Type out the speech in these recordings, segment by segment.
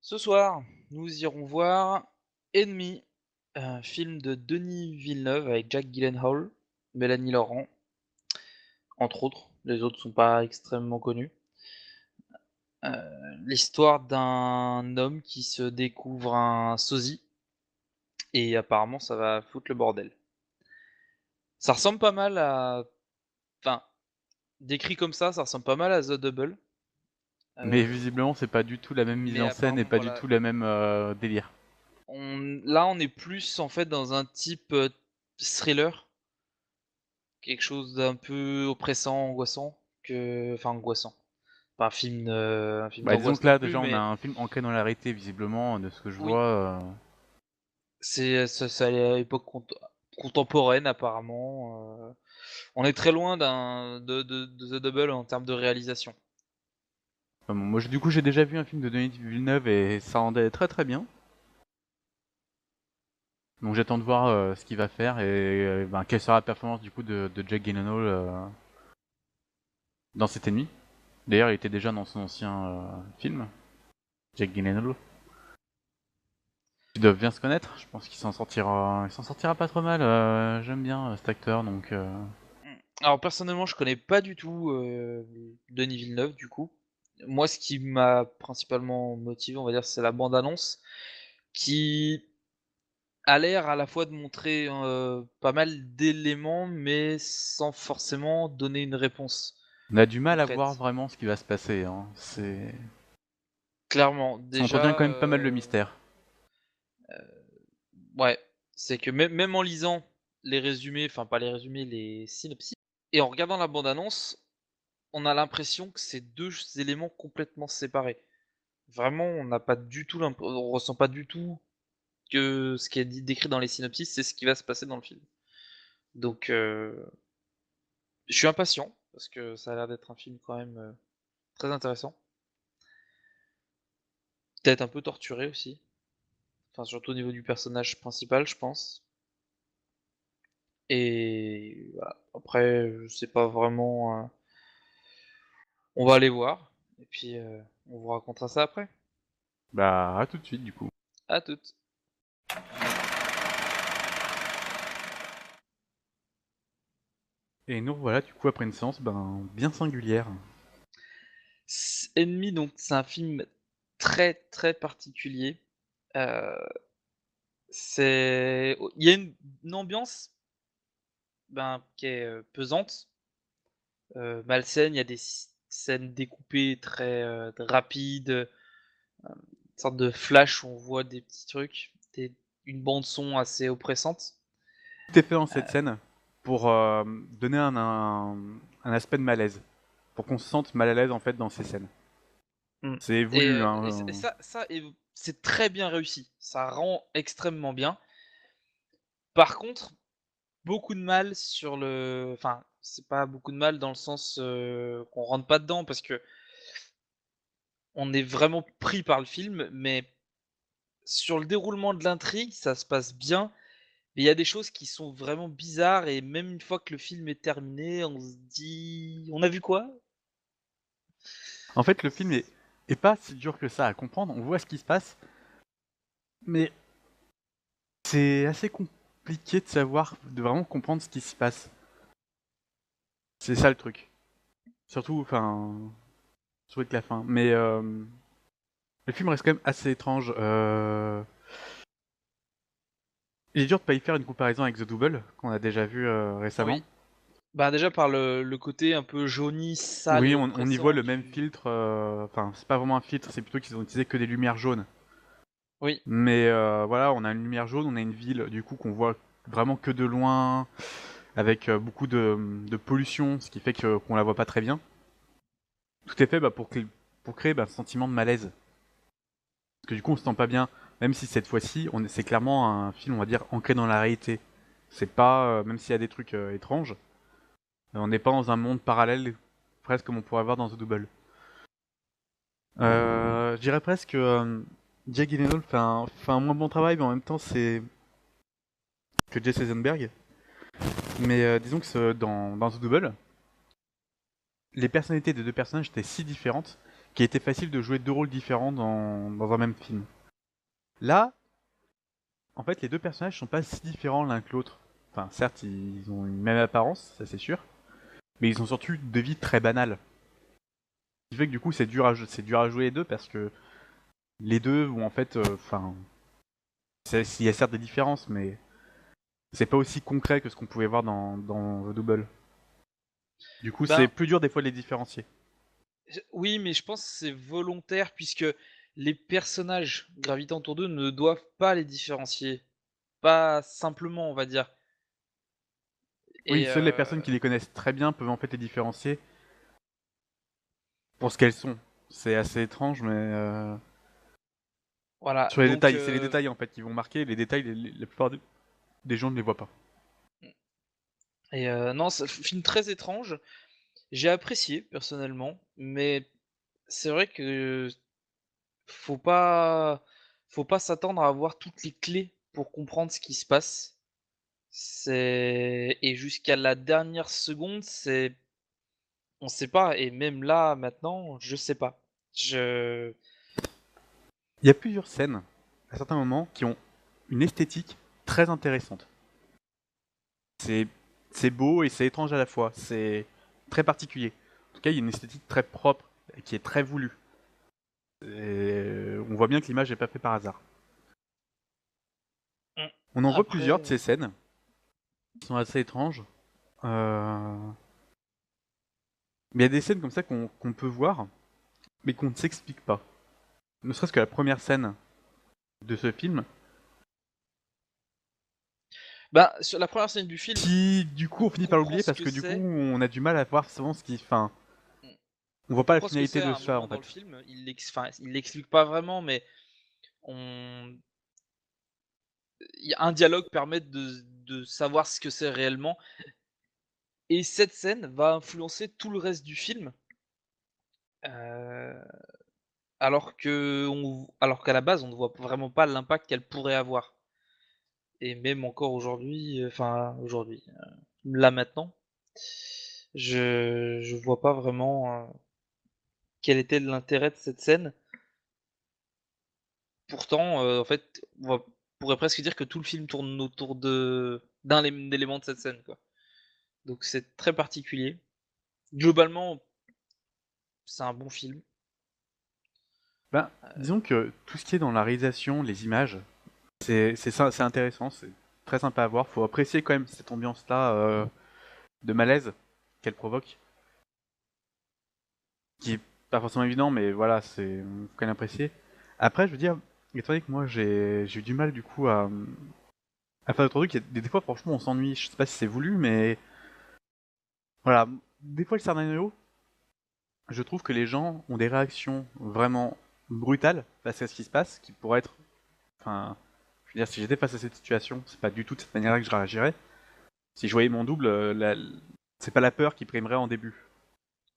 Ce soir, nous irons voir Ennemi, un film de Denis Villeneuve avec Jack Gyllenhaal, Mélanie Laurent, entre autres. Les autres sont pas extrêmement connus. L'histoire d'un homme qui se découvre un sosie et apparemment ça va foutre le bordel. Ça ressemble pas mal à, enfin, décrit comme ça ressemble pas mal à The Double. Mais Heu, visiblement, c'est pas du tout la même mise mais en scène et apparemment pas du voilà, tout la même délire. on est plus en fait dans un type, thriller. Quelque chose d'un peu oppressant, angoissant angoissant. Pas un film Bah, disons d'angoisse que non là, plus, déjà, on a mais un film ancré dans la réalité, visiblement, de ce que je oui, vois. c'est à l'époque contemporaine apparemment, on est très loin de The Double en termes de réalisation. Enfin, bon, moi, du coup, j'ai déjà vu un film de Denis Villeneuve et ça rendait très très bien. Donc j'attends de voir ce qu'il va faire et ben, quelle sera la performance du coup de Jack Gyllenhaal dans cet ennemi. D'ailleurs, il était déjà dans son ancien film, Jack Gyllenhaal. Ils doivent bien se connaître. Je pense il s'en sortira pas trop mal. J'aime bien cet acteur, donc. Mmh. Alors personnellement, je connais pas du tout, Denis Villeneuve du coup. Moi, ce qui m'a principalement motivé, on va dire, c'est la bande annonce qui a l'air à la fois de montrer, pas mal d'éléments, mais sans forcément donner une réponse On a du mal à voir concrète. vraiment ce qui va se passer, hein. Clairement, Ça entretient quand déjà, même pas mal le mystère. ouais, c'est que même en lisant les résumés, enfin pas les résumés, les synopsis et en regardant la bande annonce, on a l'impression que c'est 2 éléments complètement séparés. Vraiment, on ressent pas du tout que ce qui est décrit dans les synopsis, c'est ce qui va se passer dans le film. Donc je suis impatient parce que ça a l'air d'être un film quand même, très intéressant. Peut-être un peu torturé aussi, enfin surtout au niveau du personnage principal, je pense. Et voilà, après, je sais pas vraiment, on va aller voir et puis, on vous racontera ça après. Bah, à tout de suite du coup. À toutes. Et nous voilà du coup après une séance ben, bien singulière. Ennemi, donc c'est un film très, très particulier. Heu, il y a une ambiance, ben, qui est, pesante, malsaine. Il y a des scènes découpées très, rapides, une sorte de flash où on voit des petits trucs, une bande son assez oppressante. Tout est fait dans cette scène pour donner un aspect de malaise. Pour qu'on se sente mal à l'aise en fait dans ces scènes. Mmh. C'est voulu, hein. C'est très bien réussi. Ça rend extrêmement bien. Par contre, beaucoup de mal sur le enfin, c'est pas beaucoup de mal dans le sens, qu'on rentre pas dedans parce que on est vraiment pris par le film, mais sur le déroulement de l'intrigue, ça se passe bien. Mais il y a des choses qui sont vraiment bizarres et même une fois que le film est terminé, on se dit: «On a vu quoi?» En fait le film est pas si dur que ça à comprendre, on voit ce qui se passe, mais c'est assez compliqué de savoir, de vraiment comprendre ce qui se passe. C'est ça le truc. Surtout, enfin, surtout avec la fin. Mais le film reste quand même assez étrange. Il est dur de pas y faire une comparaison avec The Double, qu'on a déjà vu récemment. Oui. Bah, déjà par le côté un peu jauni, sale et Oui, on y voit oppressant le même du filtre. Enfin, c'est pas vraiment un filtre, c'est plutôt qu'ils ont utilisé que des lumières jaunes. oui. Mais voilà, on a une lumière jaune, on a une ville du coup qu'on voit vraiment que de loin, avec beaucoup de pollution, ce qui fait qu'on la voit pas très bien. Tout est fait bah, pour créer bah, un sentiment de malaise. Parce que du coup, on se sent pas bien, même si cette fois-ci, c'est clairement un film, on va dire, ancré dans la réalité. C'est pas, même s'il y a des trucs étranges, on n'est pas dans un monde parallèle, presque comme on pourrait voir dans The Double. Je dirais presque que Jake Gyllenhaal fait un moins bon travail, mais en même temps, c'est que Jesse Eisenberg. Mais disons que dans The Double, les personnalités des deux personnages étaient si différentes qu'il était facile de jouer deux rôles différents dans un même film. Là, en fait, les deux personnages sont pas si différents l'un que l'autre. Enfin, certes, ils ont une même apparence, ça c'est sûr, mais ils ont surtout deux vies très banales. Ce qui fait que du coup, c'est dur à jouer les deux parce que les deux vont en fait, enfin, il y a certes des différences, mais c'est pas aussi concret que ce qu'on pouvait voir dans The Double. Du coup, c'est Ben, plus dur des fois de les différencier. oui, mais je pense que c'est volontaire puisque les personnages gravitant autour d'eux ne doivent pas les différencier. Pas simplement, on va dire. Oui, Et seules les personnes qui les connaissent très bien peuvent en fait les différencier pour ce qu'elles sont. C'est assez étrange, mais voilà, sur les donc détails, c'est les détails en fait qui vont marquer. Les détails, la plupart des gens ne les voient pas. non, c'est un film très étrange. J'ai apprécié personnellement, mais c'est vrai que faut pas faut pas s'attendre à avoir toutes les clés pour comprendre ce qui se passe. C'est et jusqu'à la dernière seconde, on sait pas et même là, maintenant, je sais pas. Je Il y a plusieurs scènes à certains moments qui ont une esthétique très intéressante. C'est c'est beau et c'est étrange à la fois. C'est très particulier. En tout cas, il y a une esthétique très propre et qui est très voulue. Et on voit bien que l'image n'est pas faite par hasard. mmh, On en voit plusieurs de après, ces scènes qui sont assez étranges. Euh, Mais il y a des scènes comme ça qu'on peut voir, mais qu'on ne s'explique pas. Ne serait-ce que la première scène de ce film, bah, sur la première scène du film, qui du coup on on finit par comprend l'oublier ce parce que que du coup c'est. on a du mal à voir souvent ce qui. Enfin, Mmh, on on voit pas la comprend ce que finalité c'est de à un ça en moment dans le fait. film. Il l'explique pas vraiment, mais on il y a un dialogue permet de savoir ce que c'est réellement et cette scène va influencer tout le reste du film, heu, alors qu'à la base, on ne voit vraiment pas l'impact qu'elle pourrait avoir et même encore aujourd'hui, enfin aujourd'hui, là maintenant, je vois pas vraiment, quel était l'intérêt de cette scène. Pourtant, en fait, on pourrait presque dire que tout le film tourne autour d'un élément de cette scène, quoi. Donc c'est très particulier. Globalement, c'est un bon film. Ben, disons que tout ce qui est dans la réalisation, les images, c'est intéressant, c'est très sympa à voir. Faut apprécier quand même cette ambiance-là de malaise qu'elle provoque, qui est pas forcément évident, mais voilà, c'est faut quand même apprécier. Après, je veux dire, étant donné que moi j'ai eu du mal du coup à faire d'autres trucs, des fois franchement on s'ennuie. Je sais pas si c'est voulu, mais voilà, des fois le scénario, je trouve que les gens ont des réactions vraiment brutales face à ce qui se passe, qui pourrait être, enfin, je veux dire, si j'étais face à cette situation, c'est pas du tout de cette manière-là que je réagirais. Si je voyais mon double, c'est pas la peur qui primerait en début.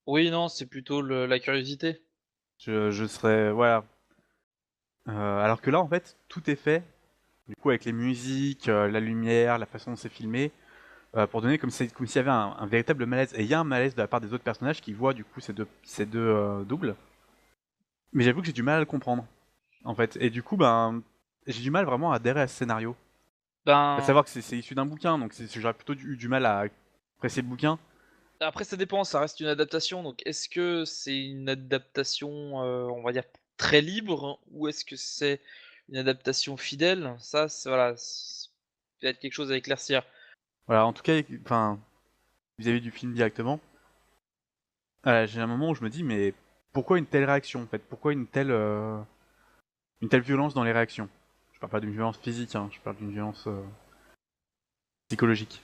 Oui, non, c'est plutôt la curiosité. Je serais, voilà. Alors que là, en fait, tout est fait, du coup, avec les musiques, la lumière, la façon dont c'est filmé, pour donner comme s'il y avait un véritable malaise. Et il y a un malaise de la part des autres personnages qui voient du coup ces deux doubles. Mais j'avoue que j'ai du mal à le comprendre, en fait. Et du coup, ben, j'ai du mal vraiment à adhérer à ce scénario. À Ben, savoir que c'est issu d'un bouquin, donc j'aurais plutôt eu du mal à apprécier le bouquin. après ça dépend, ça reste une adaptation, donc est-ce que c'est une adaptation, on va dire très libre ou est-ce que c'est une adaptation fidèle? Ça, c'est voilà, c'est peut-être quelque chose à éclaircir. Voilà, en tout cas, enfin, vis-à-vis du film directement, j'ai un moment où je me dis, mais pourquoi une telle réaction, en fait? Pourquoi une telle violence dans les réactions? Je parle pas d'une violence physique, hein, je parle d'une violence psychologique.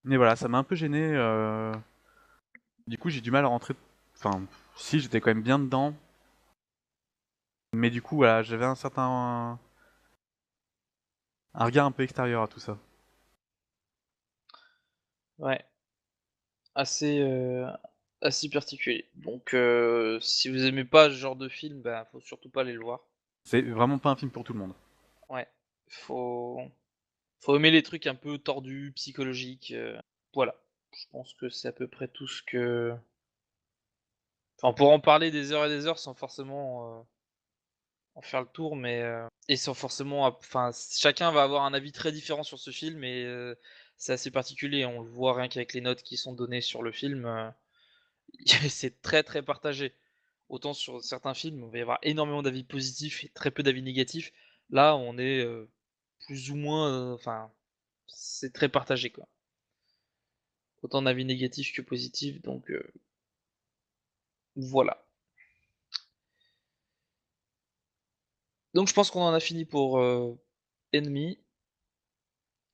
Mais voilà, ça m'a un peu gêné. Du coup, j'ai du mal à rentrer. Enfin, si, j'étais quand même bien dedans. Mais du coup, voilà, j'avais un regard un peu extérieur à tout ça. Ouais, assez, assez particulier. Donc si vous aimez pas ce genre de film, bah, faut surtout pas aller le voir. C'est vraiment pas un film pour tout le monde. Ouais, faut faut aimer les trucs un peu tordus, psychologiques, voilà. Je pense que c'est à peu près tout ce que On pourra en parler des heures et des heures sans forcément, en faire le tour, mais et sans forcément enfin, chacun va avoir un avis très différent sur ce film et c'est assez particulier. On le voit rien qu'avec les notes qui sont données sur le film, c'est très, très partagé. Autant sur certains films, il va y avoir énormément d'avis positifs et très peu d'avis négatifs. Là, on est, plus ou moins, enfin, c'est très partagé, quoi. Autant d'avis négatifs que positifs, donc voilà. Donc je pense qu'on en a fini pour, Enemy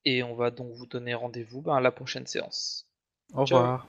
et on va donc vous donner rendez-vous, ben, à la prochaine séance. Au Ciao! revoir.